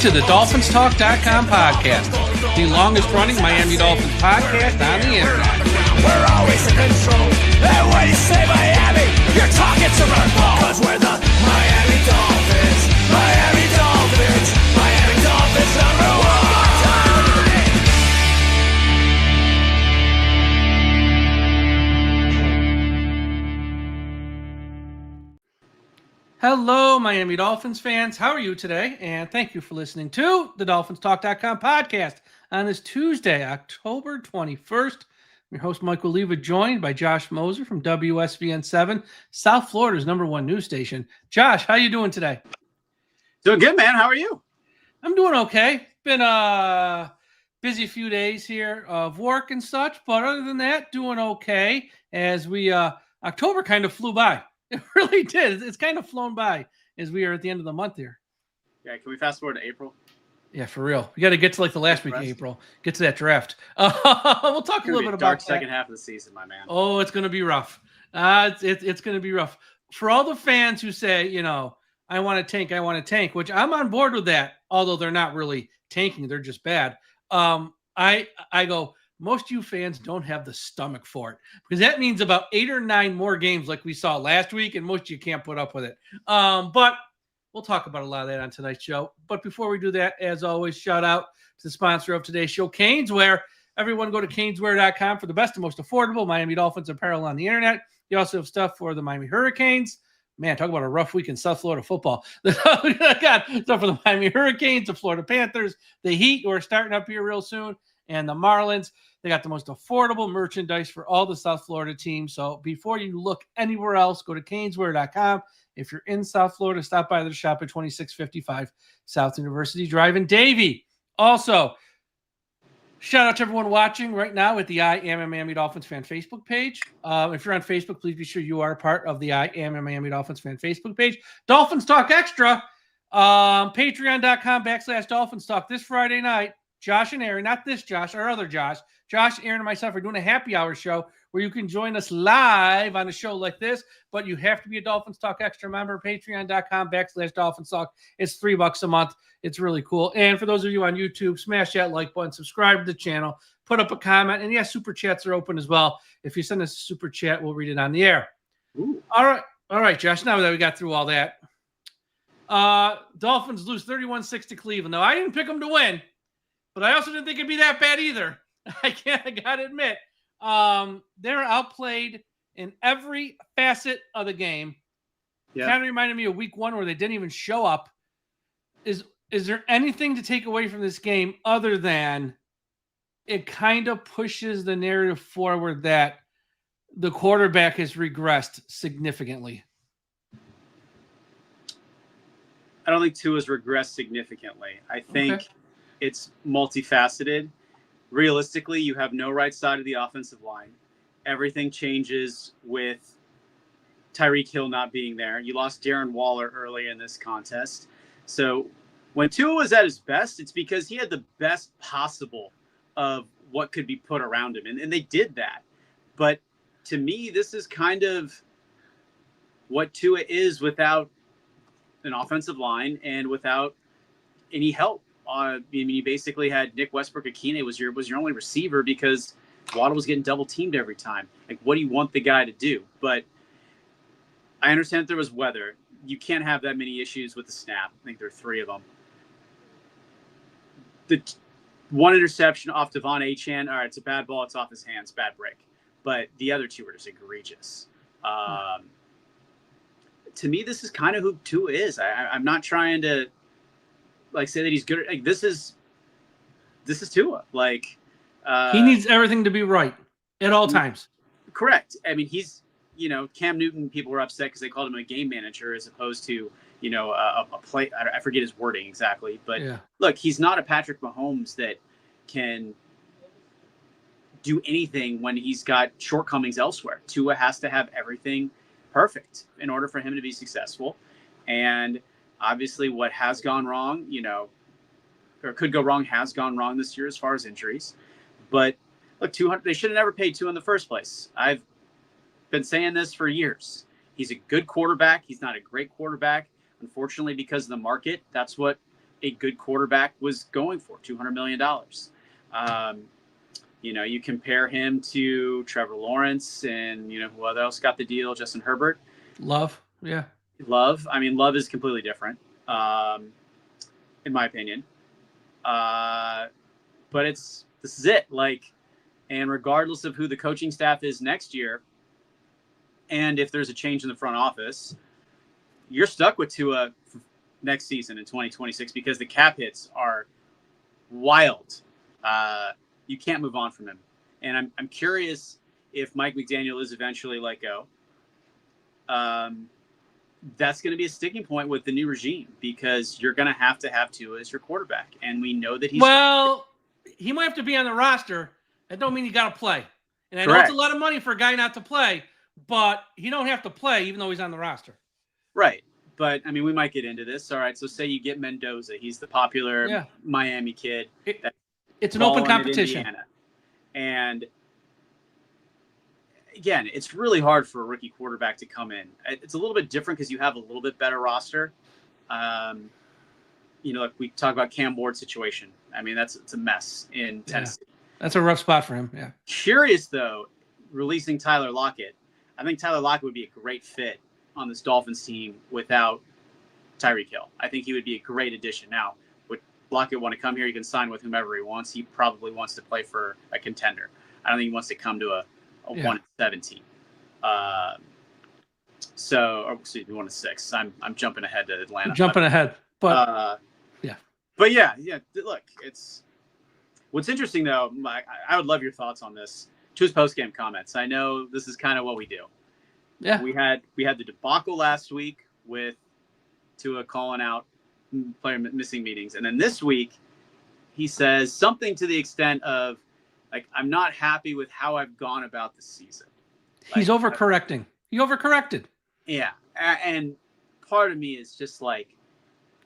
to the DolphinsTalk.com podcast, the longest-running Miami Dolphins podcast on the internet. We're always in control, and when you say Miami, you're talking to my ball. 'Cause we're the Miami Dolphins, Miami Dolphins, Miami Dolphins #1. Hello, Miami Dolphins fans. How are you today? And thank you for listening to the DolphinsTalk.com podcast on this Tuesday, October 21st. I'm your host, Michael Leva, joined by Josh Moser from WSVN7, South Florida's #1 news station. Josh, how you doing today? Doing good, man. How are you? I'm doing okay. Been a busy few days here of work and such, but other than that, doing okay. As we October kind of flew by. It really did. It's kind of flown by as we are at the end of the month here. Yeah, can we fast forward to April? Yeah, for real. We got to get to like the last week of April. Get to that draft. We'll talk a little bit about dark second half of the season, my man. Oh, it's going to be rough. It's going to be rough. For all the fans who say, I want to tank, which I'm on board with that, although they're not really tanking. They're just bad. I go, most of you fans don't have the stomach for it, because that means about 8 or 9 more games like we saw last week, and most of you can't put up with it. But we'll talk about a lot of that on tonight's show. But before we do that, as always, shout out to the sponsor of today's show, Caneswear. Everyone go to caneswear.com for the best and most affordable Miami Dolphins apparel on the internet. You also have stuff for the Miami Hurricanes. Man, talk about a rough week in South Florida football. Got stuff for the Miami Hurricanes, the Florida Panthers, the Heat, who are starting up here real soon, and the Marlins. They got the most affordable merchandise for all the South Florida teams. So before you look anywhere else, go to caneswear.com. If you're in South Florida, stop by the shop at 2655 South University Drive in Davie. Also, shout out to everyone watching right now at the I Am a Miami Dolphins fan Facebook page. If you're on Facebook, please be sure you are a part of the I Am a Miami Dolphins fan Facebook page. Dolphins Talk Extra, patreon.com/Dolphins Talk this Friday night. Josh and Aaron, not this Josh, our other Josh. Josh, Aaron, and myself are doing a happy hour show where you can join us live on a show like this, but you have to be a Dolphins Talk Extra member, patreon.com/Dolphins Talk. It's $3 a month. It's really cool. And for those of you on YouTube, smash that like button, subscribe to the channel, put up a comment, and yes, super chats are open as well. If you send us a super chat, we'll read it on the air. Ooh. All right, Josh, now that we got through all that, Dolphins lose 31-6 to Cleveland. Now, I didn't pick them to win, but I also didn't think it'd be that bad either. I got to admit, they're outplayed in every facet of the game. Yeah. Kind of reminded me of week 1 where they didn't even show up. Is there anything to take away from this game other than it kind of pushes the narrative forward that the quarterback has regressed significantly? I don't think Tua's regressed significantly. I think it's multifaceted. Realistically, you have no right side of the offensive line. Everything changes with Tyreek Hill not being there. You lost Darren Waller early in this contest. So when Tua was at his best, it's because he had the best possible of what could be put around him. And they did that. But to me, this is kind of what Tua is without an offensive line and without any help. You basically had Nick Westbrook-Akine was your only receiver because Waddle was getting double teamed every time. Like, what do you want the guy to do? But I understand that there was weather. You can't have that many issues with the snap. I think there are 3 of them. The one interception off Devon Achane, all right, it's a bad ball. It's off his hands, bad break. But the other 2 were just egregious. To me, this is kind of who Tua is. I'm not trying to say that he's good. Like, this is Tua. Like, he needs everything to be right at all times. Correct. I mean, he's, Cam Newton, people were upset because they called him a game manager as opposed to, a play. I forget his wording exactly, but Look, he's not a Patrick Mahomes that can do anything when he's got shortcomings elsewhere. Tua has to have everything perfect in order for him to be successful. And obviously what has gone wrong, or could go wrong, has gone wrong this year as far as injuries. But look, they should have never paid Tua in the first place. I've been saying this for years. He's a good quarterback. He's not a great quarterback. Unfortunately, because of the market, that's what a good quarterback was going for, $200 million. You compare him to Trevor Lawrence and, who else got the deal? Justin Herbert. Love. Yeah. Love. I mean, Love is completely different, in my opinion. But this is it. And regardless of who the coaching staff is next year, and if there's a change in the front office, you're stuck with Tua next season in 2026 because the cap hits are wild. You can't move on from him. And I'm curious if Mike McDaniel is eventually let go. That's going to be a sticking point with the new regime because you're going to have Tua as your quarterback. And we know that he might have to be on the roster. That don't mean you got to play. And I know Correct. it's a lot of money for a guy not to play, but he don't have to play even though he's on the roster. Right. But, I mean, we might get into this. All right, so say you get Mendoza. He's the popular Miami kid. It's an open competition. And, again, it's really hard for a rookie quarterback to come in. It's a little bit different because you have a little bit better roster. Like we talk about Cam Ward's situation. I mean, it's a mess in Tennessee. Yeah. That's a rough spot for him, yeah. Curious, though, releasing Tyler Lockett. I think Tyler Lockett would be a great fit on this Dolphins team without Tyreek Hill. I think he would be a great addition. Now, would Lockett want to come here? He can sign with whomever he wants. He probably wants to play for a contender. I don't think he wants to come to a 1-7 team. 1-6. I'm jumping ahead to Atlanta. But But yeah. Look, what's interesting though. I would love your thoughts on this. To his post-game comments. I know this is kind of what we do. Yeah. We had the debacle last week with Tua calling out player missing meetings, and then this week he says something to the extent of I'm not happy with how I've gone about the season. He's overcorrecting. He overcorrected. Yeah, and part of me is just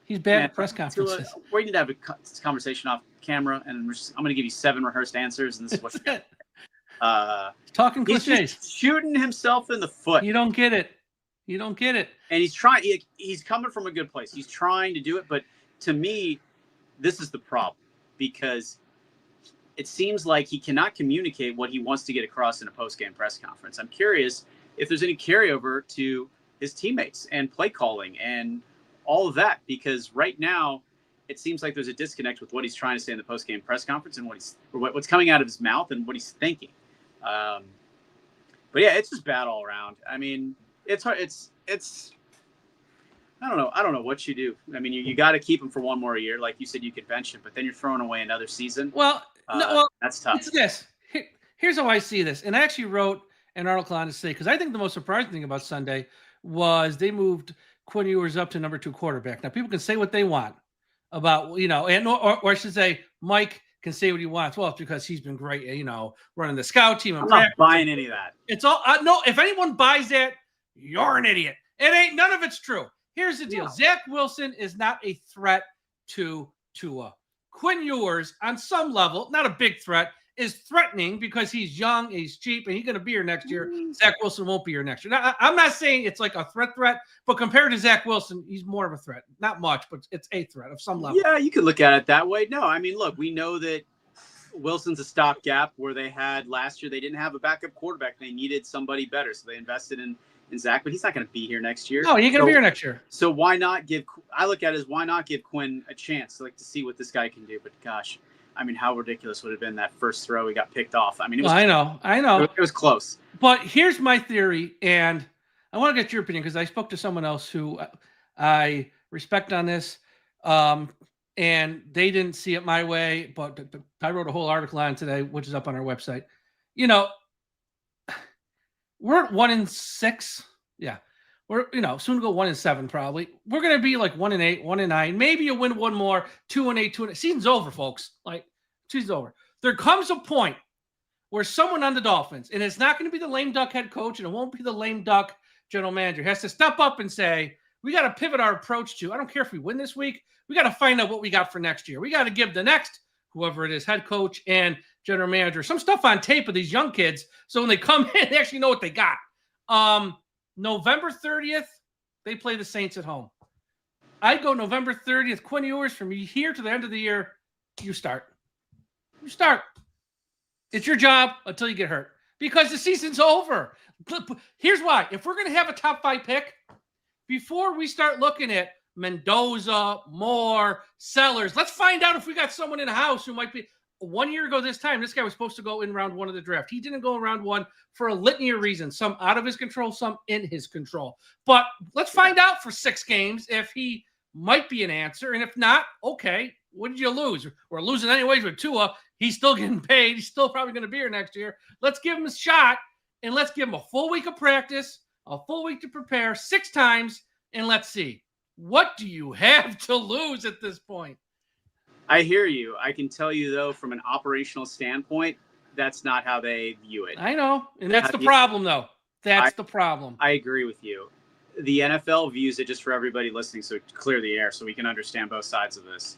he's bad at press conferences. Tua, we need to have a conversation off camera, and I'm going to give you 7 rehearsed answers, and this is what you're going to talking cliches. He's shooting himself in the foot. You don't get it. And he's trying. He's coming from a good place. He's trying to do it, but to me, this is the problem because it seems like he cannot communicate what he wants to get across in a post-game press conference. I'm curious if there's any carryover to his teammates and play calling and all of that, because right now it seems like there's a disconnect with what he's trying to say in the post-game press conference and what's coming out of his mouth and what he's thinking. But yeah, it's just bad all around. I mean, it's hard. It's I don't know what you do. I mean, you got to keep him for one more year. Like you said, you could bench him, but then you're throwing away another season. That's tough. It's this. Here's how I see this. And I actually wrote an article on to say, because I think the most surprising thing about Sunday was they moved Quinn Ewers up to number 2 quarterback. Now, people can say what they want about, or I should say, Mike can say what he wants. Well, it's because he's been great, running the scout team. I'm not buying any of that. It's all no. If anyone buys that, you're an idiot. None of it's true. Here's the deal: Zach Wilson is not a threat to Tua. Quinn Ewers, on some level, not a big threat, is threatening because he's young, he's cheap, and he's going to be here next year. Zach Wilson won't be here next year. Now, I'm not saying it's like a threat, but compared to Zach Wilson, he's more of a threat. Not much, but it's a threat of some level. Yeah, you could look at it that way. No, I mean, look, we know that Wilson's a stopgap where they had last year. They didn't have a backup quarterback. They needed somebody better, so they invested in Zach, but he's not going to be here next year. No, he ain't going to be here next year. So why not I look at it as why not give Quinn a chance to see what this guy can do. But gosh, I mean, how ridiculous would it have been that first throw he got picked off? I mean, I know. It was close. But here's my theory, and I want to get your opinion because I spoke to someone else who I respect on this, and they didn't see it my way, but I wrote a whole article on today, which is up on our website. We're at 1-6. Yeah. We're, soon to go 1-7 probably. We're going to be like 1-8, 1-9. Maybe you win one more, 2-8, 2-8. Season's over, folks. Season's over. There comes a point where someone on the Dolphins, and it's not going to be the lame duck head coach, and it won't be the lame duck general manager, has to step up and say, we got to pivot our approach to, I don't care if we win this week. We got to find out what we got for next year. We got to give the next, whoever it is, head coach and general manager, some stuff on tape of these young kids. So when they come in, they actually know what they got. November 30th, they play the Saints at home. I'd go November 30th. Quinn Ewers, from here to the end of the year, you start. You start. It's your job until you get hurt because the season's over. Here's why. If we're going to have a top 5 pick, before we start looking at Mendoza, Moore, Sellers, let's find out if we got someone in the house who might be. 1 year ago this time, this guy was supposed to go in round 1 of the draft. He didn't go in round 1 for a litany of reasons, some out of his control, some in his control. But let's find out for 6 games if he might be an answer. And if not, okay, what did you lose? We're losing anyways with Tua. He's still getting paid. He's still probably going to be here next year. Let's give him a shot, and let's give him a full week of practice, a full week to prepare 6 times, and let's see. What do you have to lose at this point? I hear you. I can tell you, though, from an operational standpoint, that's not how they view it. I know, and that's the problem, though. That's the problem. I agree with you. The NFL views it, just for everybody listening, so to clear the air so we can understand both sides of this.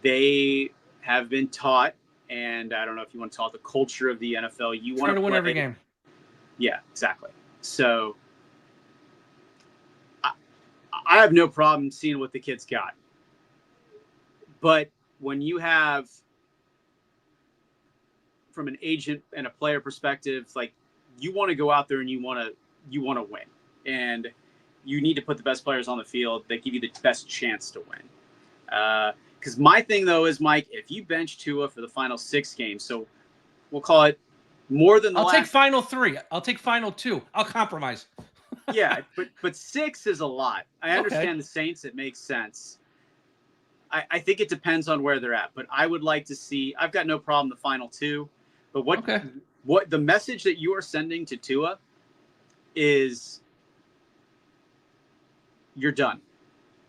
They have been taught, and I don't know if you want to call it the culture of the NFL. You want to win every game. Yeah, exactly. So I have no problem seeing what the kid's got. But when you have, from an agent and a player perspective, like, you want to go out there and you want to win, and you need to put the best players on the field that give you the best chance to win. Because my thing, though, is, Mike, if you bench Tua for the final 6 games, so we'll call it more than the I'll take final 3. I'll take final 2. I'll compromise. Yeah, but 6 is a lot. I understand the Saints. It makes sense. I think it depends on where they're at, but I would like to see. I've got no problem the final 2, but what the message that you are sending to Tua is, you're done.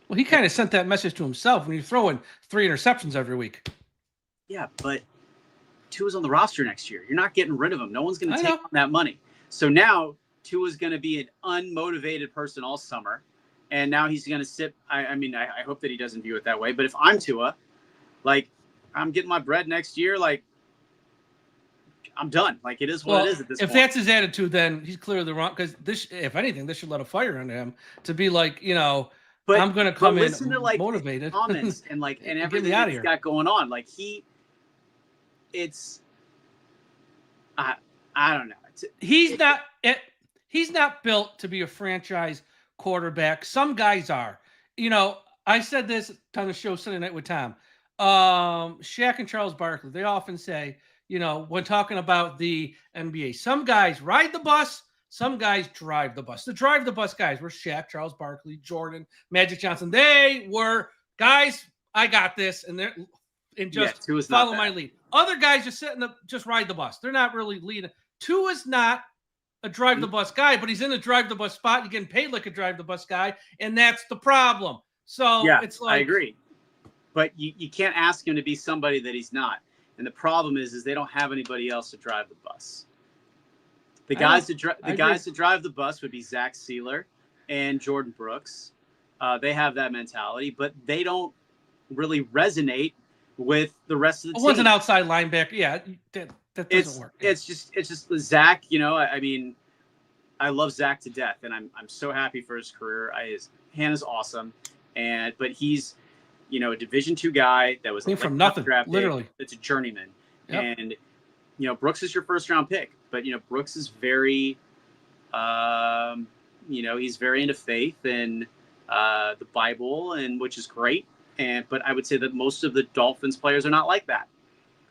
Well, he kind of sent that message to himself when you're throwing 3 interceptions every week. Yeah, but Tua's on the roster next year. You're not getting rid of him. No one's going to take on that money. So now Tua's going to be an unmotivated person all summer. And now he's going to sit. I hope that he doesn't view it that way. But if I'm Tua, like, I'm getting my bread next year, like, I'm done. Like, it is what it is at this point. If that's his attitude, then he's clearly the wrong. Because this, if anything, this should let a fire into him to be like, but I'm going to come in to, like, motivated, comments and everything that he's got going on. Like, I don't know. He's not built to be a franchise quarterback. Some guys are. I said this on the show Sunday Night with Tom. Shaq and Charles Barkley, they often say, when talking about the NBA, some guys ride the bus, some guys drive the bus. The drive the bus guys were Shaq, Charles Barkley, Jordan, Magic Johnson. They were guys, I got this, and just follow my lead. Other guys just ride the bus. They're not really leading. Tua's not a drive the bus guy, but he's in the drive the bus spot. You're getting paid like a drive the bus guy, and that's the problem. So it's like, I agree, but you can't ask him to be somebody that he's not. And the problem is they don't have anybody else to drive the bus. The guys that drive the bus would be Zach Sealer and Jordan Brooks. They have that mentality, but they don't really resonate with the rest of the team. One's an outside linebacker. Yeah, that doesn't work. It's just Zach. I love Zach to death, and I'm so happy for his career. His hand is awesome, but he's a Division II guy that was from nothing, literally. It's a journeyman, and Brooks is your first round pick, but Brooks is very, he's very into faith and the Bible, and which is great. But I would say that most of the Dolphins players are not like that.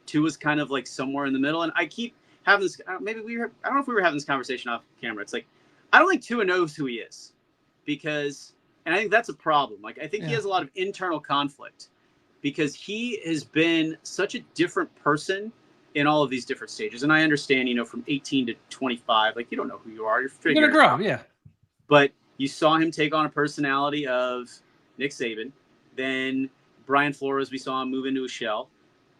Tua is kind of like somewhere in the middle, and I keep having this. I don't know if we were having this conversation off camera. It's like, I don't think Tua knows who he is, and I think that's a problem. Like, I think he has a lot of internal conflict because he has been such a different person in all of these different stages. And I understand, from 18 to 25, like, you don't know who you are. You're going to grow, yeah. But you saw him take on a personality of Nick Saban. Then Brian Flores, we saw him move into a shell.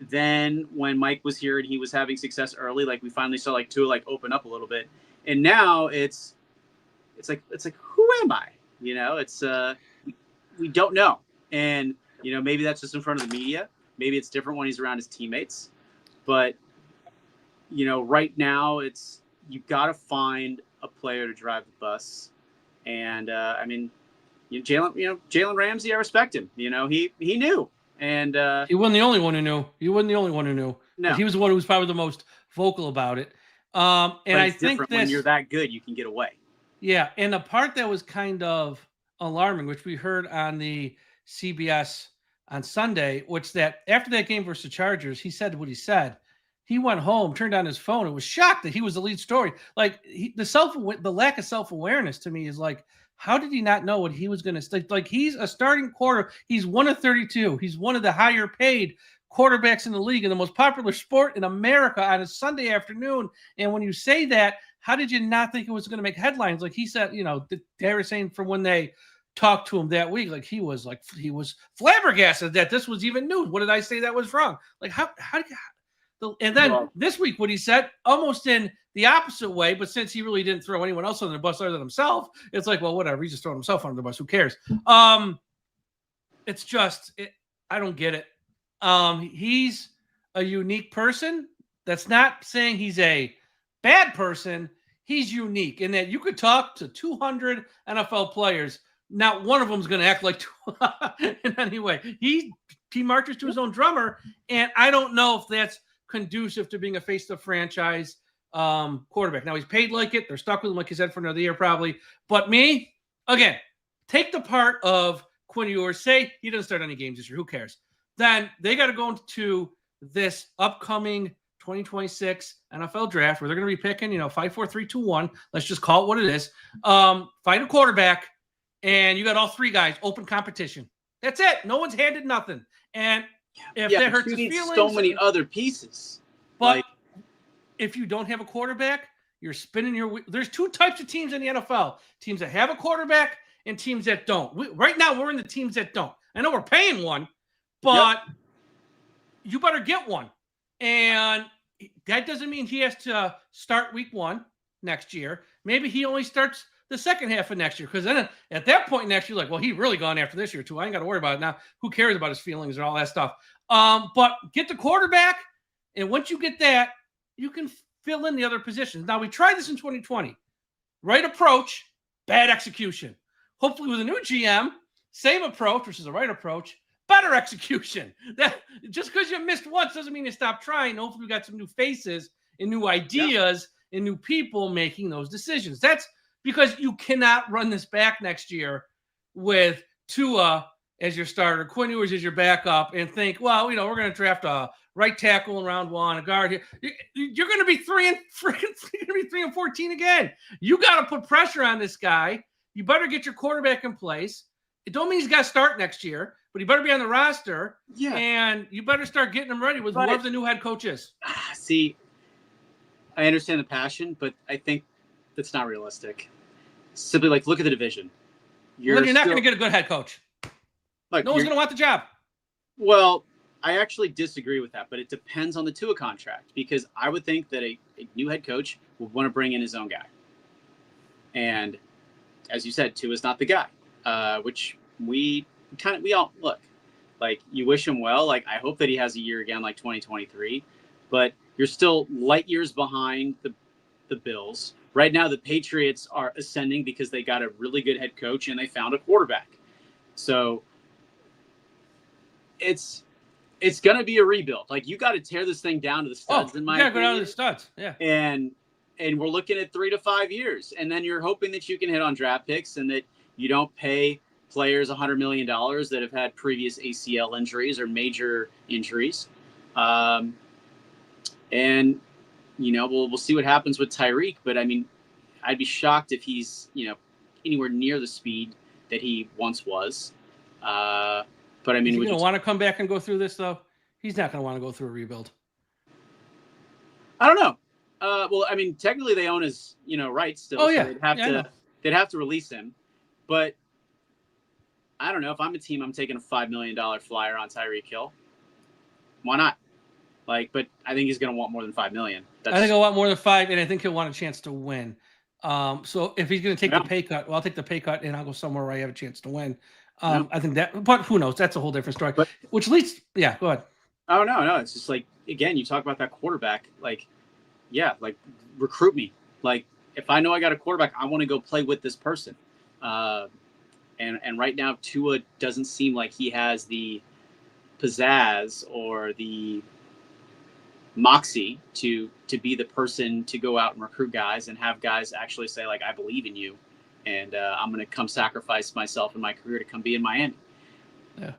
Then when Mike was here and he was having success early, like, we finally saw like Tua open up a little bit. And now it's like who am I? It's we don't know. And maybe that's just in front of the media. Maybe it's different when he's around his teammates. But right now you've got to find a player to drive the bus. And Jalen Ramsey, I respect him. He knew, and he wasn't the only one who knew. He wasn't the only one who knew. No, but he was the one who was probably the most vocal about it. And I think when you're that good, you can get away. Yeah, and the part that was kind of alarming, which we heard on the CBS on Sunday, which that after that game versus the Chargers, he said what he said. He went home, turned on his phone, and was shocked that he was the lead story. Like the lack of self-awareness to me is like, how did he not know what he was going to like? He's a starting quarter. He's one of 32. He's one of the higher paid quarterbacks in the league, in the most popular sport in America on a Sunday afternoon. And when you say that, how did you not think it was going to make headlines? Like he said, they were saying from when they talked to him that week, like he was flabbergasted that this was even news. What did I say that was wrong? Like how and then this week, what he said, almost in the opposite way, but since he really didn't throw anyone else under the bus other than himself, it's like, well, whatever. He's just throwing himself under the bus. Who cares? It's just, I don't get it. He's a unique person. That's not saying he's a bad person. He's unique in that you could talk to 200 NFL players. Not one of them is going to act like in any way. He marches to his own drummer, and I don't know if that's conducive to being a face of the franchise quarterback. Now, he's paid like it. They're stuck with him, like you said, for another year probably. But me, again, take the part of Quinn Ewers. Say he doesn't start any games this year. Who cares? Then they got to go into this upcoming 2026 NFL draft where they're going to be picking, 5, 4, 3, 2, 1. Let's just call it what it is. Find a quarterback, and you got all three guys, open competition. That's it. No one's handed nothing. And if that hurts his feelings, so many other pieces. But if you don't have a quarterback, you're spinning your. There's two types of teams in the NFL: teams that have a quarterback and teams that don't. Right now, we're in the teams that don't. I know we're paying one, but you better get one. And that doesn't mean he has to start week 1 next year. Maybe he only starts the second half of next year, because then at that point next year, like, well, he really gone after this year too. I ain't got to worry about it now. Who cares about his feelings and all that stuff? But get the quarterback, and once you get that, you can fill in the other positions. Now, we tried this in 2020. Right approach, bad execution. Hopefully with a new GM, same approach, which is the right approach, better execution. That just because you missed once doesn't mean you stop trying. Hopefully we got some new faces and new ideas and new people making those decisions. That's because you cannot run this back next year with Tua as your starter, Quinn Ewers as your backup, and think, well, we're going to draft a right tackle in round 1, a guard here. You're going to be 3 and 14 again. You got to put pressure on this guy. You better get your quarterback in place. It don't mean he's got to start next year, but he better be on the roster. Yeah. And you better start getting him ready with whoever the new head coach is. See, I understand the passion, but I think that's not realistic. Simply look at the division. You're not going to get a good head coach. No one's going to want the job. Well, I actually disagree with that, but it depends on the Tua contract, because I would think that a new head coach would want to bring in his own guy. And as you said, Tua's not the guy, which we all look. You wish him well. I hope that he has a year again like 2023, but you're still light years behind the Bills. Right now, the Patriots are ascending because they got a really good head coach and they found a quarterback. So it's going to be a rebuild. You got to tear this thing down to the studs. In my opinion. Go down to the studs. Yeah. And we're looking at 3 to 5 years, and then you're hoping that you can hit on draft picks and that you don't pay players $100 million that have had previous ACL injuries or major injuries. And we'll see what happens with Tyreek, but I mean, I'd be shocked if he's, anywhere near the speed that he once was. But I mean, would you want to come back and go through this though? He's not going to want to go through a rebuild. I don't know. Well, I mean, technically they own his, rights still. Oh yeah. So they'd have to release him, but I don't know. If I'm a team, I'm taking a $5 million flyer on Tyreek Hill. Why not? But I think he's going to want more than $5 million. I think he'll want more than 5, and I think he'll want a chance to win. So if he's going to take the pay cut, well, I'll take the pay cut and I'll go somewhere where I have a chance to win. I think that, but who knows? That's a whole different story. Which leads, go ahead. Oh no, it's just again, you talk about that quarterback. Recruit me. If I know I got a quarterback, I want to go play with this person. And right now, Tua doesn't seem like he has the pizzazz or the moxie to be the person to go out and recruit guys and have guys actually say, like, I believe in you, and I'm going to come sacrifice myself in my career to come be in Miami. Yeah.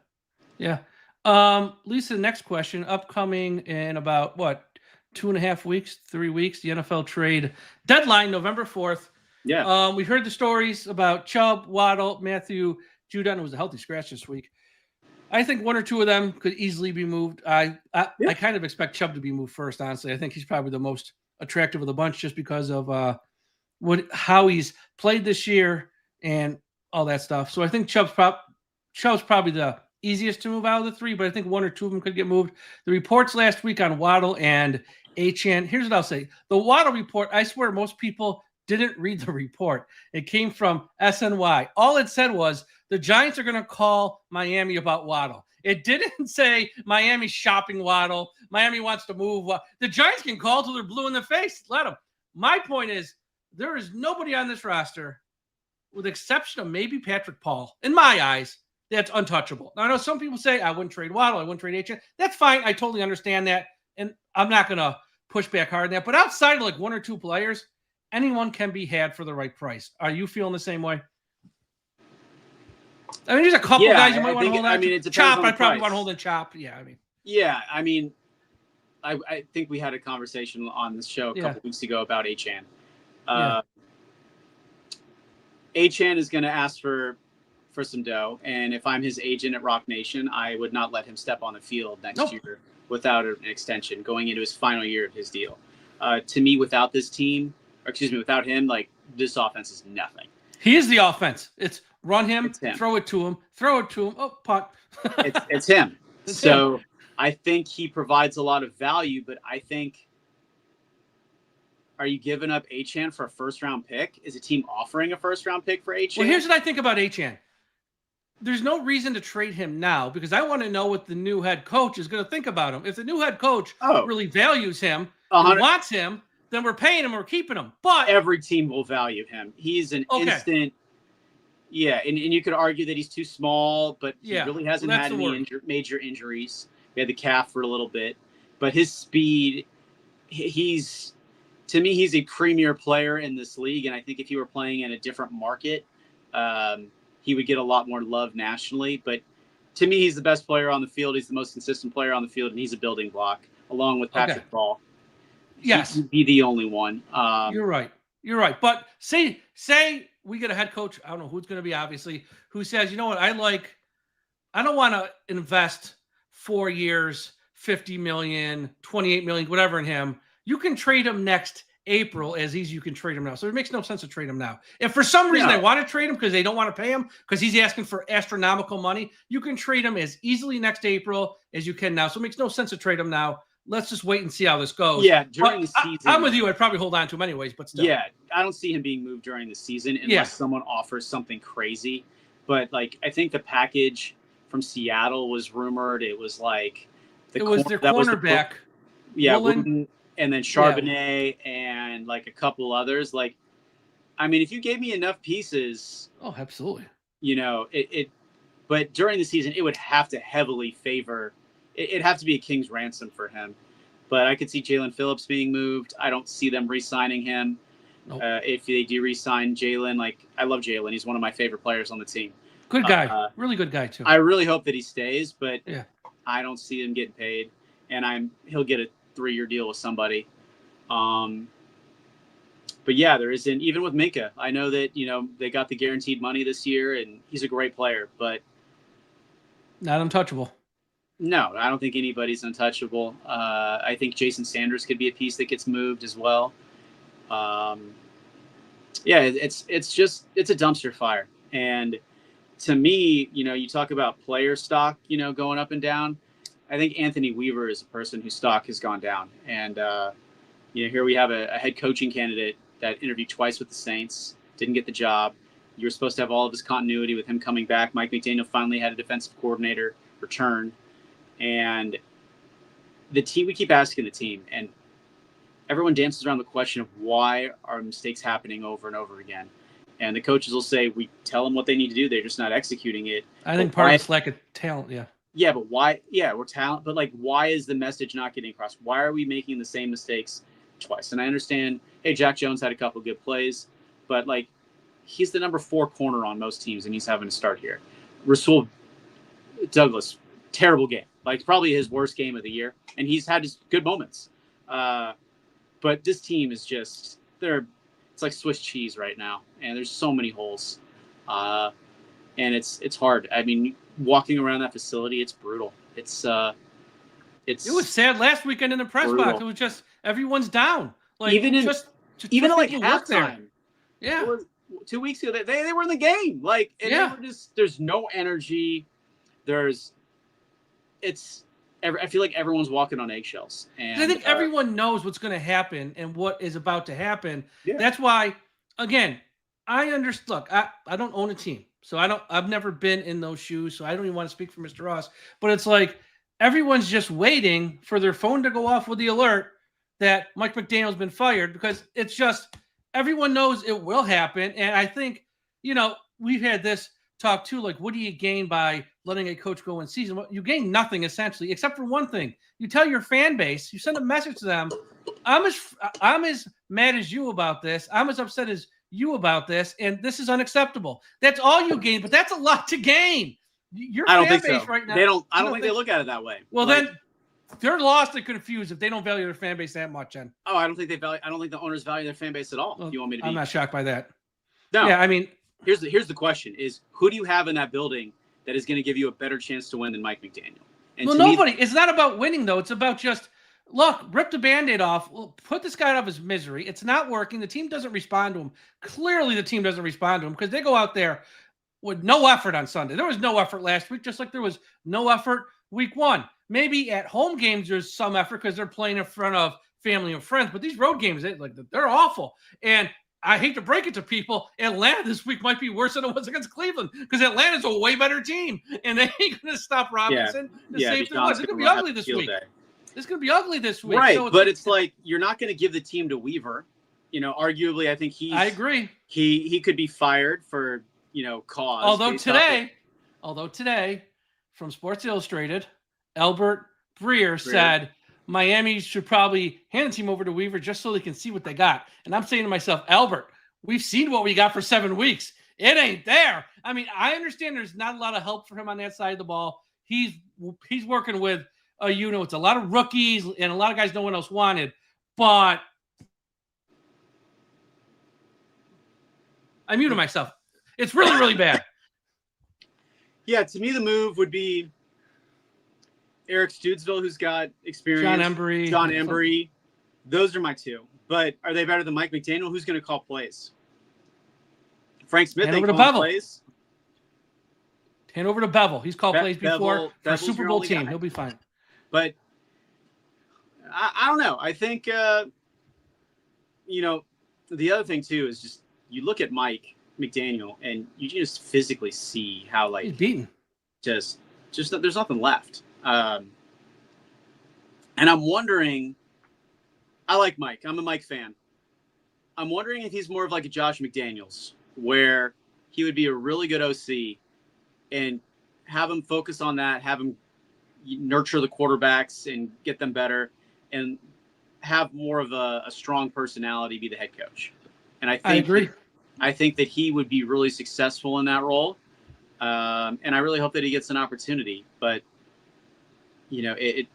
Yeah. Lisa, next question, upcoming in about 2.5 weeks, 3 weeks, the NFL trade deadline, November 4th. Yeah. We heard the stories about Chubb, Waddle, Matthew Judon, who was a healthy scratch this week. I think one or two of them could easily be moved. I kind of expect Chubb to be moved first, honestly. I think he's probably the most attractive of the bunch just because of how he's played this year and all that stuff. So I think Chubb's probably the easiest to move out of the three, but I think one or two of them could get moved. The reports last week on Waddle and Achane, here's what I'll say. The Waddle report, I swear most people didn't read the report. It came from SNY. All it said was the Giants are going to call Miami about Waddle. It didn't say Miami's shopping Waddle. Miami wants to move. The Giants can call till they're blue in the face. Let them. My point is there is nobody on this roster, with the exception of maybe Patrick Paul, in my eyes, that's untouchable. Now, I know some people say I wouldn't trade Waddle, I wouldn't trade Achane. That's fine. I totally understand that, and I'm not going to push back hard on that. But outside of like one or two players, anyone can be had for the right price. Are you feeling the same way? I mean, there's a couple guys you might want to hold on. I mean, it depends Chop, on the I probably price. want to hold in Chop. Yeah, I mean, I think we had a conversation on this show a couple weeks ago about Achane. Achane is going to ask for some dough, and if I'm his agent at Rock Nation, I would not let him step on the field next year without an extension going into his final year of his deal. To me, without this team, without him, like, this offense is nothing. He is the offense. It's run him, throw it to him, oh, punt. It's him. So I think he provides a lot of value, but I think, are you giving up Achane for a first-round pick? Is a team offering a first-round pick for Achane? Well, here's what I think about Achane. There's no reason to trade him now because I want to know what the new head coach is going to think about him. If the new head coach really values him and wants him, then we're paying him, we're keeping him. But every team will value him. He's an instant. Yeah, and you could argue that he's too small, but he really hasn't had any major injuries. He had the calf for a little bit. But his speed, to me, he's a premier player in this league. And I think if he were playing in a different market, he would get a lot more love nationally. But to me, he's the best player on the field. He's the most consistent player on the field, and he's a building block, along with Patrick Paul. Yes. He'd be the only one. You're right. But say we get a head coach, I don't know who it's going to be, obviously, who says, you know what, I don't want to invest 4 years, $50 million, $28 million, whatever in him. You can trade him next April as easy as you can trade him now. So it makes no sense to trade him now. If for some reason they want to trade him because they don't want to pay him because he's asking for astronomical money, you can trade him as easily next April as you can now. So it makes no sense to trade him now. Let's just wait and see how this goes. Yeah, during the season. I'm with you. I'd probably hold on to him anyways, but still. Yeah, I don't see him being moved during the season unless someone offers something crazy. But, like, I think the package from Seattle was rumored. It was like their cornerback. Wooden, and then Charbonnet and, like, a couple others. Like, I mean, if you gave me enough pieces. Oh, absolutely. You know, but during the season, it would have to heavily favor. It'd have to be a king's ransom for him. But I could see Jalen Phillips being moved. I don't see them re-signing him. Nope. If they do re-sign Jalen, like, I love Jalen. He's one of my favorite players on the team. Good guy. Really good guy, too. I really hope that he stays, but I don't see him getting paid. And he'll get a 3-year deal with somebody. But yeah, there isn't, even with Minka. I know that, you know, they got the guaranteed money this year, and he's a great player, but not untouchable. No, I don't think anybody's untouchable. I think Jason Sanders could be a piece that gets moved as well. It's a dumpster fire. And to me, you know, you talk about player stock, you know, going up and down. I think Anthony Weaver is a person whose stock has gone down. And, you know, here we have a head coaching candidate that interviewed twice with the Saints, didn't get the job. You were supposed to have all of his continuity with him coming back. Mike McDaniel finally had a defensive coordinator return. And the team, we keep asking the team, and everyone dances around the question of why are mistakes happening over and over again. And the coaches will say, we tell them what they need to do. They're just not executing it. I think part of it's lack of talent. Yeah. Yeah, but why? Yeah, we're talent. But like, why is the message not getting across? Why are we making the same mistakes twice? And I understand, hey, Jack Jones had a couple good plays, but like, he's the number 4 corner on most teams, and he's having to start here. Rasul Douglas, terrible game. Like, probably his worst game of the year. And he's had his good moments. But this team is just, it's like Swiss cheese right now. And there's so many holes. And it's hard. I mean, walking around that facility, it's brutal. It was sad last weekend in the press box. It was just, everyone's down. Like, even at like halftime. Yeah. It was 2 weeks ago, they were in the game. Like, and they were just, there's no energy. I feel like everyone's walking on eggshells. And I think everyone knows what's going to happen and what is about to happen. Yeah. That's why, again, I understand. Look, I don't own a team, so I've never been in those shoes, so I don't even want to speak for Mr. Ross. But it's like everyone's just waiting for their phone to go off with the alert that Mike McDaniel's been fired, because it's just everyone knows it will happen. And I think, we've had this talk too, like, what do you gain by letting a coach go in season? Well, you gain nothing essentially, except for one thing. You tell your fan base, you send a message to them. I'm as mad as you about this. I'm as upset as you about this, and this is unacceptable. That's all you gain, but that's a lot to gain. Your I don't fan think base so. right now. I don't think they look at it that way. Well, then they're lost and confused if they don't value their fan base that much. Then I don't think the owners value their fan base at all. Well, if you want me to be, I'm not shocked by that. No. Yeah, I mean, here's the question: is who do you have in that building that is going to give you a better chance to win than Mike McDaniel? And well, nobody. It's not about winning though. It's about just look, rip the Band-Aid off. Put this guy out of his misery. It's not working. The team doesn't respond to him. Clearly, the team doesn't respond to him because they go out there with no effort on Sunday. There was no effort last week, just like there was no effort week 1. Maybe at home games there's some effort because they're playing in front of family and friends. But these road games, they're awful. And I hate to break it to people, Atlanta this week might be worse than it was against Cleveland because Atlanta's a way better team, and they ain't going to stop Robinson to save their lives. It's going to be ugly this week. It's going to be ugly this week. Right, so but it's like you're not going to give the team to Weaver. Arguably, I think I agree. He could be fired for, cause. Although today, from Sports Illustrated, Albert Breer said Miami should probably hand the team over to Weaver just so they can see what they got. And I'm saying to myself, Albert, we've seen what we got for 7 weeks. It ain't there. I mean, I understand there's not a lot of help for him on that side of the ball. He's working with it's a lot of rookies and a lot of guys no one else wanted. But I muted myself. It's really, really bad. Yeah, to me, the move would be Eric Studesville, who's got experience. John Embry. Those are my 2. But are they better than Mike McDaniel? Who's going to call plays? Frank Smith ain't calling plays. Hand over to Bevel. He's called plays before for a Super Bowl team. He'll be fine. But I don't know. I think, the other thing, too, is just you look at Mike McDaniel and you just physically see how, like, he's beaten. Just there's nothing left. And I'm wondering, I like Mike. I'm a Mike fan. I'm wondering if he's more of like a Josh McDaniels, where he would be a really good OC and have him focus on that, have him nurture the quarterbacks and get them better, and have more of a strong personality be the head coach. And I agree. I think that he would be really successful in that role. And I really hope that he gets an opportunity. But, it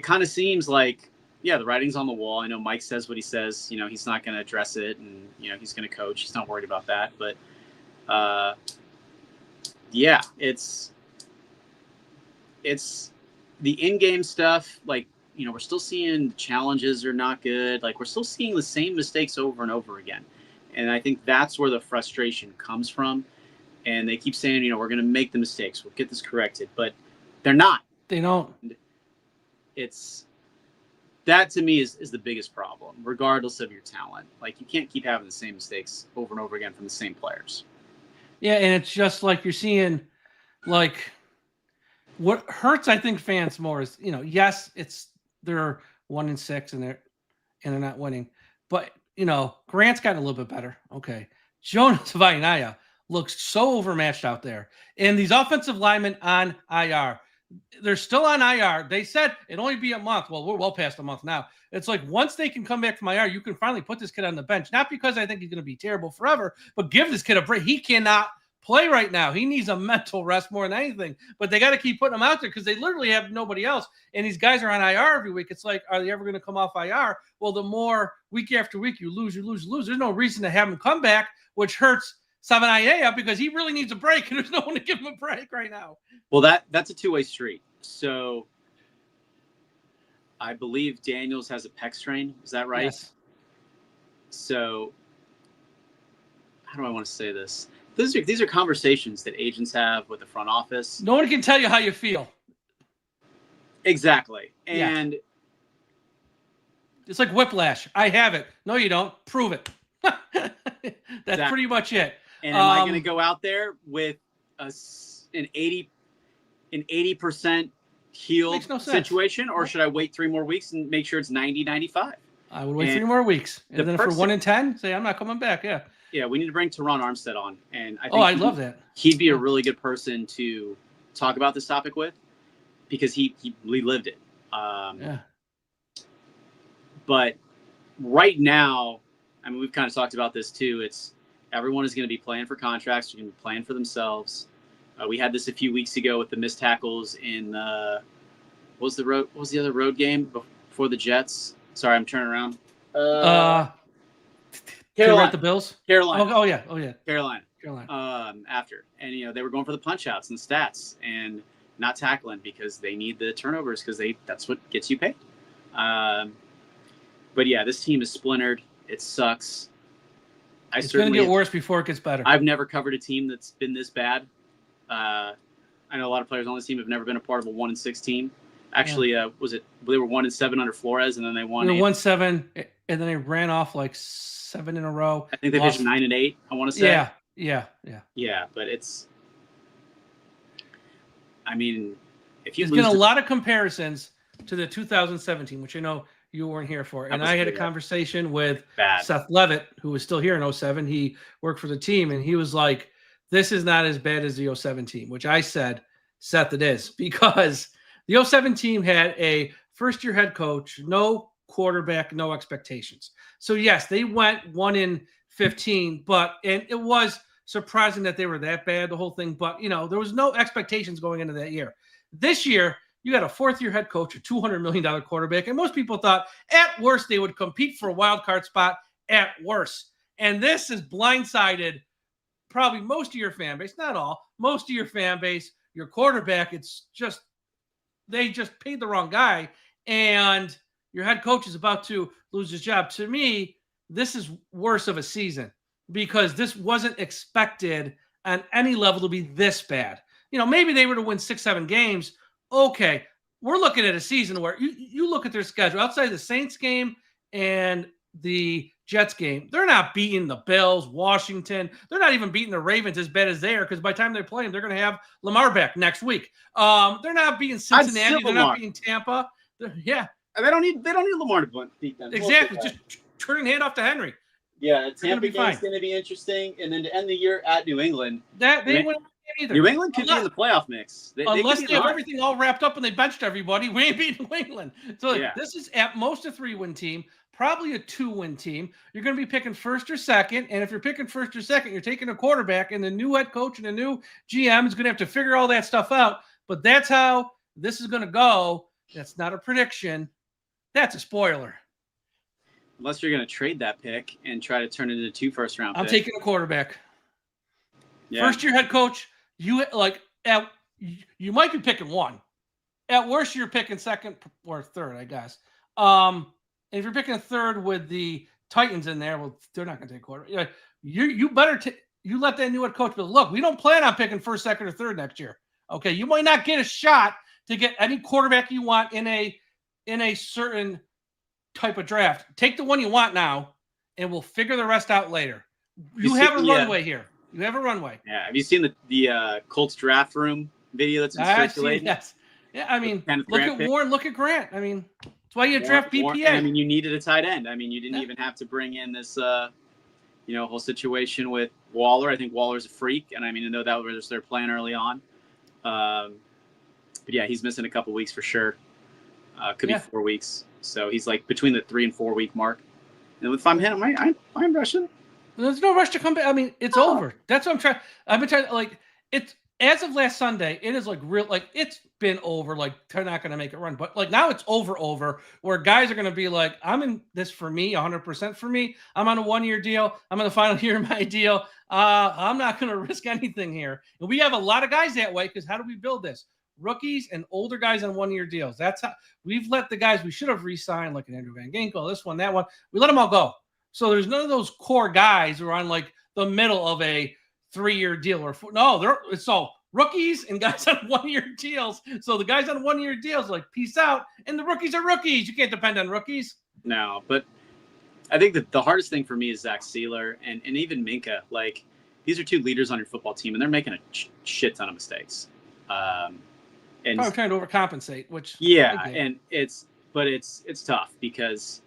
kind of seems like, the writing's on the wall. I know Mike says what he says. He's not going to address it, and, he's going to coach. He's not worried about that. But, it's the in-game stuff. Like, we're still seeing challenges are not good. Like, we're still seeing the same mistakes over and over again. And I think that's where the frustration comes from. And they keep saying, we're going to make the mistakes. We'll get this corrected. But they're not. They don't. That to me is the biggest problem, regardless of your talent. Like, you can't keep having the same mistakes over and over again from the same players. Yeah, and it's just like you're seeing, like, what hurts, I think, fans more is, yes, they're 1-6 and they're not winning. But, Grant's gotten a little bit better. Okay. Jonas Vainaya looks so overmatched out there. And these offensive linemen on IR, they're still on IR. They said it'd only be a month. Well, we're well past a month now. It's like once they can come back from IR, you can finally put this kid on the bench. Not because I think he's going to be terrible forever, but give this kid a break. He cannot play right now. He needs a mental rest more than anything. But they got to keep putting him out there because they literally have nobody else. And these guys are on IR every week. It's like, are they ever going to come off IR? Well, the more week after week you lose. There's no reason to have him come back, which hurts Savaiinaea because he really needs a break, and there's no one to give him a break right now. Well, that's a two-way street. So I believe Daniels has a pec strain. Is that right? Yes. So how do I want to say this? These are conversations that agents have with the front office. No one can tell you how you feel. Exactly. And it's like whiplash. I have it. No, you don't. Prove it. That's pretty much it. And am I going to go out there with an 80% healed situation, or should I wait 3 more weeks and make sure it's 90, 95? I would wait 3 more weeks. And then if we're 1 in 10, say, I'm not coming back. Yeah. Yeah, we need to bring Teron Armstead on. And I think I'd love that. He'd be a really good person to talk about this topic with because he lived it. But right now, I mean, we've kind of talked about this too. It's everyone is going to be playing for contracts. They're going to be playing for themselves. We had this a few weeks ago with the missed tackles in what was the other road game before the Jets? Sorry, I'm turning around. Carolina. The Bills? Carolina. Oh yeah. Carolina. After. And, they were going for the punch outs and stats and not tackling because they need the turnovers because that's what gets you paid. But yeah, this team is splintered. It sucks. It's going to get worse before it gets better. I've never covered a team that's been this bad. I know a lot of players on this team have never been a part of a 1-6 team. Actually, they were 1-7 under Flores, and then they won. 1-7, and then they ran off like 7 in a row. I think they finished 9-8. I want to say. Yeah. But it's. I mean, if you there's been a lot of comparisons to the 2017, which I know you weren't here for, and I had a conversation with Seth Levitt, who was still here in 07. He worked for the team, and he was like, "This is not as bad as the 07 team," which I said, "Seth, it is," because the 07 team had a first-year head coach, no quarterback, no expectations. So yes, they went 1-15, and it was surprising that they were that bad, the whole thing. But there was no expectations going into that year. This year, you got a 4th-year head coach, a $200 million quarterback, and most people thought at worst they would compete for a wild card spot at worst. And this has blindsided probably most of your fan base, not all, most of your fan base. Your quarterback, they just paid the wrong guy, and your head coach is about to lose his job. To me, this is worse of a season because this wasn't expected on any level to be this bad. Maybe they were to win 6-7 games. Okay, we're looking at a season where you look at their schedule outside the Saints game and the Jets game. They're not beating the Bills, Washington. They're not even beating the Ravens as bad as they are because by the time they play them, they're going to have Lamar back next week. They're not beating Cincinnati. They're not beating Tampa. Yeah. They don't need Lamar to beat them. Exactly. Just turn and hand off to Henry. Yeah, Tampa game's going to be interesting. And then to end the year at New England. They wouldn't either. New England could be in the playoff mix. Unless they have everything all wrapped up and they benched everybody, we ain't beating New England. So this is at most a 3-win team, probably a 2-win team. You're going to be picking first or second. And if you're picking first or second, you're taking a quarterback, and the new head coach and the new GM is going to have to figure all that stuff out. But that's how this is going to go. That's not a prediction. That's a spoiler. Unless you're going to trade that pick and try to turn it into 2 first-round picks. I'm taking a quarterback. Yeah. First-year head coach, you might be picking 1. At worst, you're picking 2nd or 3rd, I guess. If you're picking a 3rd with the Titans in there, well, they're not going to take quarterback. You better you let that new head coach go, look, we don't plan on picking 1st, 2nd, or 3rd next year. Okay, you might not get a shot to get any quarterback you want in a certain type of draft. Take the one you want now, and we'll figure the rest out later. You have a runway here. You have a runway. Yeah. Have you seen the Colts draft room video that's been circulating? Yes. Yeah. I mean, look at Warren. Look at Grant. I mean, that's why you draft BPA. I mean, you needed a tight end. I mean, you didn't even have to bring in this whole situation with Waller. I think Waller's a freak, and I mean, I know that was their plan early on. But yeah, he's missing a couple weeks for sure. Could be 4 weeks. So he's like between the 3 and 4 week mark. And if I'm him, I'm rushing. There's no rush to come back. I mean, it's over. That's what I'm trying. I've been trying. Like, it's as of last Sunday, it is like real. Like, it's been over. Like, they're not going to make it run. But like now, it's over. Where guys are going to be like, I'm in this for me, 100% for me. I'm on a 1-year deal. I'm in the final year of my deal. I'm not going to risk anything here. And we have a lot of guys that way because how do we build this? Rookies and older guys on 1-year deals. That's how we've let the guys we should have re-signed, like an Andrew Van Ginkel, this one, that one. We let them all go. So there's none of those core guys who are on like the middle of a 3-year deal or it's all rookies and guys on 1-year deals. So the guys on 1-year deals like peace out, and the rookies are rookies. You can't depend on rookies. No, but I think that the hardest thing for me is Zach Sealer and even Minka. Like, these are 2 leaders on your football team, and they're making a shit ton of mistakes. And I'm trying to overcompensate, which and it's tough because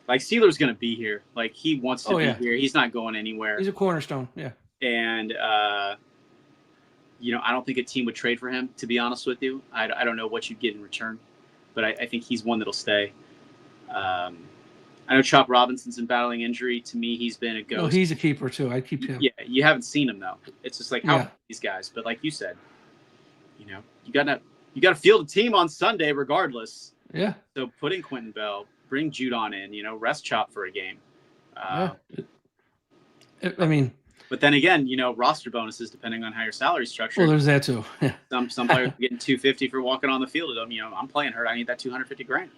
like Sealer's going to be here. Like, he wants to be here. He's not going anywhere. He's a cornerstone. Yeah. And I don't think a team would trade for him, to be honest with you. I don't know what you'd get in return, but I think he's one that'll stay. I know Chop Robinson's been battling injury. To me, he's been a ghost. No, he's a keeper too. I keep him. Yeah, you haven't seen him though. It's just like how these guys. But like you said, you gotta field a team on Sunday regardless. Yeah. So put in Quentin Bell, bring Judon in. Rest Chop for a game. I mean. But then again, roster bonuses depending on how your salary structure. Well, there's that too. Yeah. Some players are getting $250 for walking on the field. I'm playing hurt. I need that $250,000.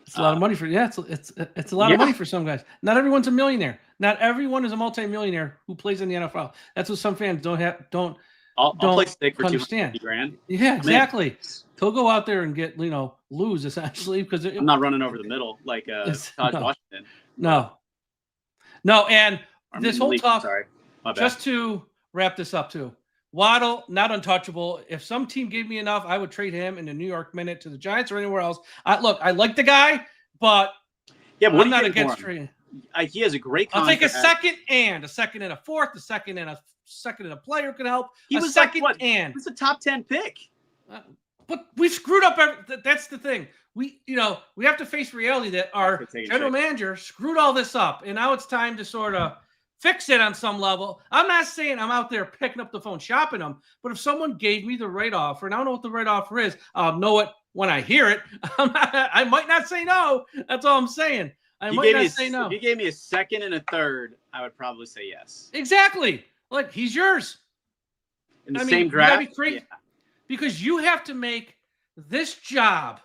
It's a lot of money for it's a lot of money for some guys. Not everyone's a millionaire. Not everyone is a multimillionaire who plays in the NFL. That's what some fans don't I'll play steak for understand. $250,000. Yeah, exactly. He'll go out there and get lose essentially because I'm not running over the middle like Todd Washington. No, and this whole talk. Sorry, my bad. Just to wrap this up too. Waddle, not untouchable. If some team gave me enough, I would trade him in the New York Minute to the Giants or anywhere else. I like the guy, but I'm not against trading. He has a great contract. I'll take a second and a fourth, a second and a player could help. He was He was a top 10 pick. But we screwed up. That's the thing. We have to face reality that our general manager screwed all this up, and now it's time to sort of fix it on some level. I'm not saying I'm out there picking up the phone shopping them, but if someone gave me the right offer, and I don't know what the right offer is, I'll know it when I hear it. I might not say no. That's all I'm saying. I might not say no. If you gave me a second and a third, I would probably say yes. Exactly. Like, he's yours. In the same draft? You gotta be crazy, because you have to make this job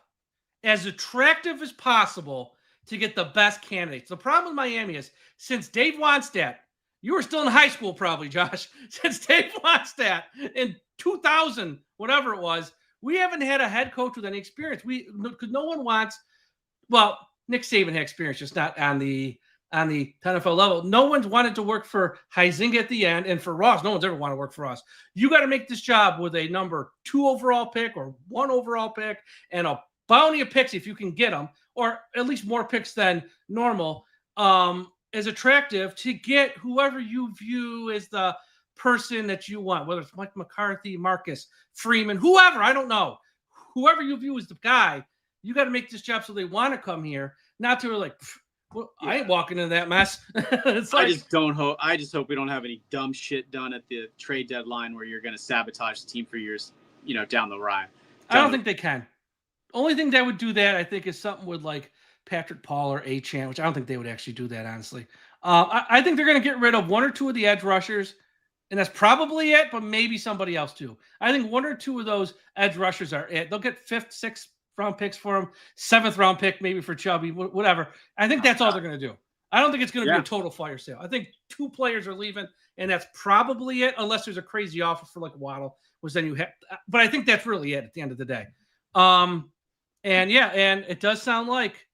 as attractive as possible to get the best candidates. The problem with Miami is, since Dave Wannstedt, you were still in high school probably, Josh, since Dave Wannstedt in 2000, whatever it was, we haven't had a head coach with any experience. Because no one wants, Nick Saban had experience, just not on the NFL level. No one's wanted to work for Huizenga at the end, and for Ross, no one's ever wanted to work for us. You got to make this job with a number 2 overall pick or 1 overall pick and a bounty of picks if you can get them, or at least more picks than normal, is attractive to get whoever you view as the person that you want, whether it's Mike McCarthy, Marcus Freeman, whoever, I don't know. Whoever you view as the guy, you got to make this job so they want to come here, not to like, I ain't walking into that mess. It's like, I just hope we don't have any dumb shit done at the trade deadline where you're going to sabotage the team for years, down the line. I don't think they can. Only thing that would do that, I think, is something with like Patrick Paul or Achane, which I don't think they would actually do that, honestly. I think they're going to get rid of 1 or 2 of the edge rushers, and that's probably it, but maybe somebody else too. I think 1 or 2 of those edge rushers are it. They'll get 5th, 6th round picks for him, 7th round pick maybe for Chubby, whatever. I think that's all they're going to do. I don't think it's going to be a total fire sale. I think 2 players are leaving, and that's probably it, unless there's a crazy offer for like Waddle, which then you have. But I think that's really it at the end of the day. And it does sound like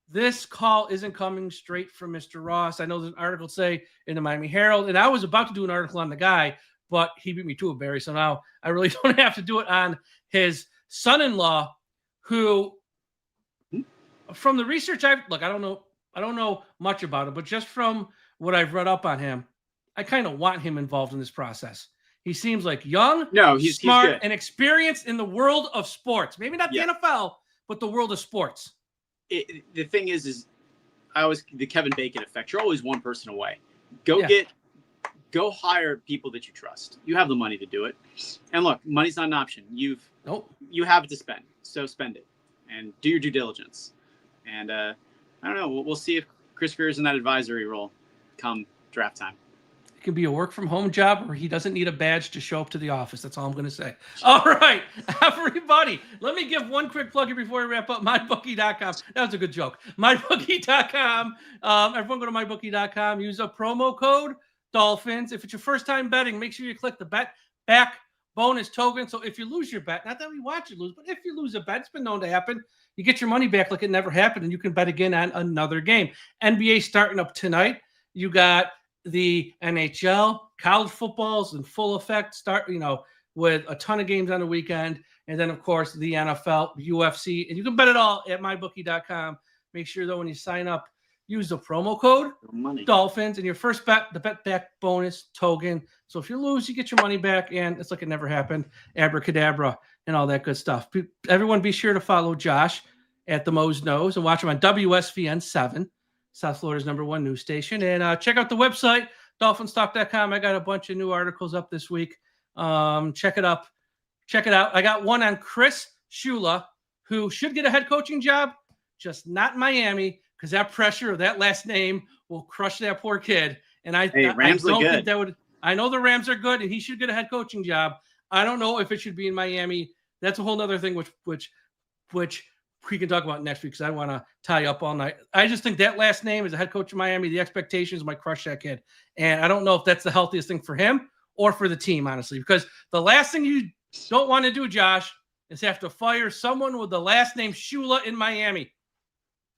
this call isn't coming straight from Mr. Ross. I know there's an article say in the Miami Herald, and I was about to do an article on the guy, but he beat me to it, Barry. So now I really don't have to do it on his son-in-law, who, from the research I don't know much about it, but just from what I've read up on him, I kind of want him involved in this process. He seems like young, he's smart, good. and experienced in the world of sports. Maybe not the Yeah. NFL, but the world of sports. The thing is the Kevin Bacon effect. You're always one person away. Go hire people that you trust. You have the money to do it. And look, money's not an option. You have it to spend. So spend it and do your due diligence. And I don't know. We'll see if Chris Greer's in that advisory role come draft time. It can be a work from home job, or he doesn't need a badge to show up to the office. That's all I'm going to say. All right, everybody, let me give one quick plug here before we wrap up. MyBookie.com. That was a good joke. MyBookie.com. Everyone go to MyBookie.com. Use a promo code Dolphins. If it's your first time betting, make sure you click the bet back bonus token. So if you lose your bet, not that we want you to lose, but if you lose a bet, it's been known to happen. You get your money back like it never happened, and you can bet again on another game. NBA starting up tonight. You got the NHL, college football's in full effect, with a ton of games on the weekend. And then, of course, the NFL, UFC. And you can bet it all at mybookie.com. Make sure, though, when you sign up, use the promo code Dolphins, and your first bet, the bet back bonus token. So if you lose, you get your money back, and it's like it never happened. Abracadabra and all that good stuff. Everyone be sure to follow Josh at the Mo's Nose and watch him on WSVN 7. South Florida's #1 news station. And check out the website, DolphinsTalk.com. I got a bunch of new articles up this week. Check it out. I got one on Chris Shula, who should get a head coaching job, just not in Miami, because that pressure of that last name will crush that poor kid. And I don't think that would. I know the Rams are good, and he should get a head coaching job. I don't know if it should be in Miami. That's a whole other thing, which we can talk about next week, because I want to tie you up all night. I just think that last name as a head coach in Miami, the expectations might crush that kid. And I don't know if that's the healthiest thing for him or for the team, honestly, because the last thing you don't want to do, Josh, is have to fire someone with the last name Shula in Miami.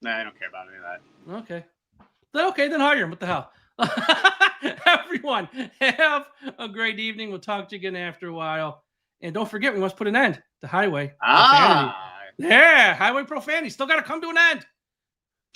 Nah, I don't care about any of that. Okay, then hire him. What the hell? Everyone, have a great evening. We'll talk to you again after a while. And don't forget, we must put an end to highway profanity. Yeah, highway profanity. Still got to come to an end.